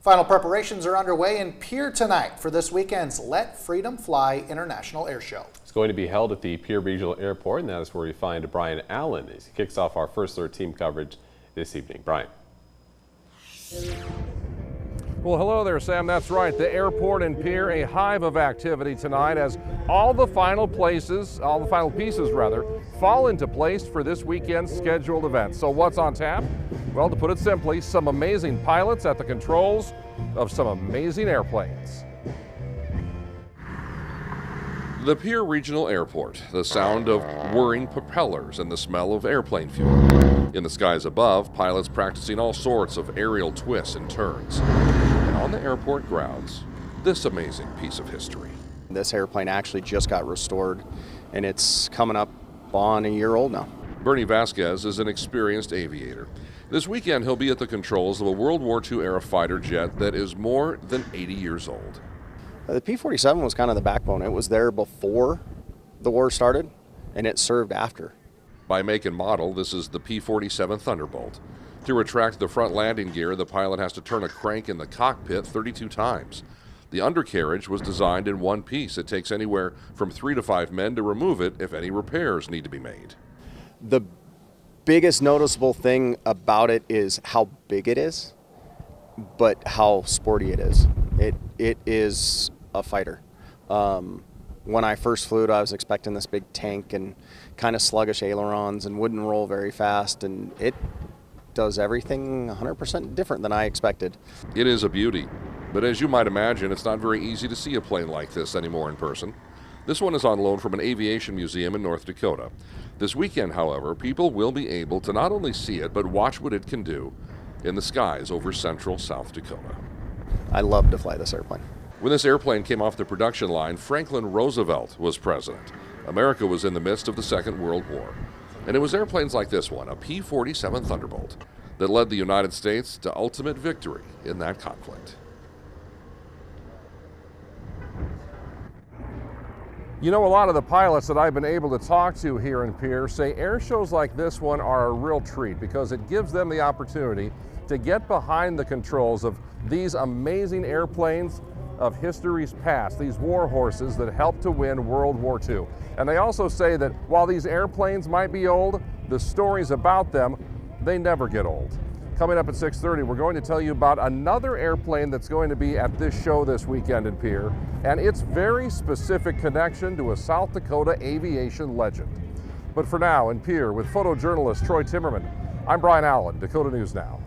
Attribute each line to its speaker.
Speaker 1: Final preparations are underway in Pierre tonight for this weekend's Let Freedom Fly International Airshow.
Speaker 2: It's going to be held at the Pierre Regional Airport, and that is where we find Brian Allen as he kicks off our First Alert team coverage this evening. Brian.
Speaker 3: Well, hello there, Sam. That's right. The airport in Pierre, a hive of activity tonight as all the final pieces, fall into place for this weekend's scheduled event. So what's on tap? Well, to put it simply, some amazing pilots at the controls of some amazing airplanes. The Pierre Regional Airport, the sound of whirring propellers and the smell of airplane fuel. In the skies above, pilots practicing all sorts of aerial twists and turns. And on the airport grounds, this amazing piece of history.
Speaker 4: This airplane actually just got restored, and it's coming up on a year old now.
Speaker 3: Bernie Vasquez is an experienced aviator. This weekend, he'll be at the controls of a World War II era fighter jet that is more than 80 years old.
Speaker 4: The P-47 was kind of the backbone. It was there before the war started, and it served after.
Speaker 3: By make and model, this is the P-47 Thunderbolt. To retract the front landing gear, the pilot has to turn a crank in the cockpit 32 times. The undercarriage was designed in one piece. It takes anywhere from 3 to 5 men to remove it if any repairs need to be made.
Speaker 4: The biggest noticeable thing about it is how big it is, but how sporty it is. It is a fighter. When I first flew it, I was expecting this big tank and kind of sluggish ailerons and wouldn't roll very fast, and it does everything 100% different than I expected.
Speaker 3: It is a beauty, but as you might imagine, it's not very easy to see a plane like this anymore in person. This one is on loan from an aviation museum in North Dakota. This weekend, however, people will be able to not only see it, but watch what it can do in the skies over central South Dakota.
Speaker 4: I love to fly this airplane.
Speaker 3: When this airplane came off the production line, Franklin Roosevelt was president. America was in the midst of the Second World War. And it was airplanes like this one, a P-47 Thunderbolt, that led the United States to ultimate victory in that conflict. You know, a lot of the pilots that I've been able to talk to here in Pierre say air shows like this one are a real treat because it gives them the opportunity to get behind the controls of these amazing airplanes of history's past, these war horses that helped to win World War II. And they also say that while these airplanes might be old, the stories about them, they never get old. Coming up at 6:30, we're going to tell you about another airplane that's going to be at this show this weekend in Pierre, and its very specific connection to a South Dakota aviation legend. But for now, in Pierre with photojournalist Troy Timmerman, I'm Brian Allen, Dakota News Now.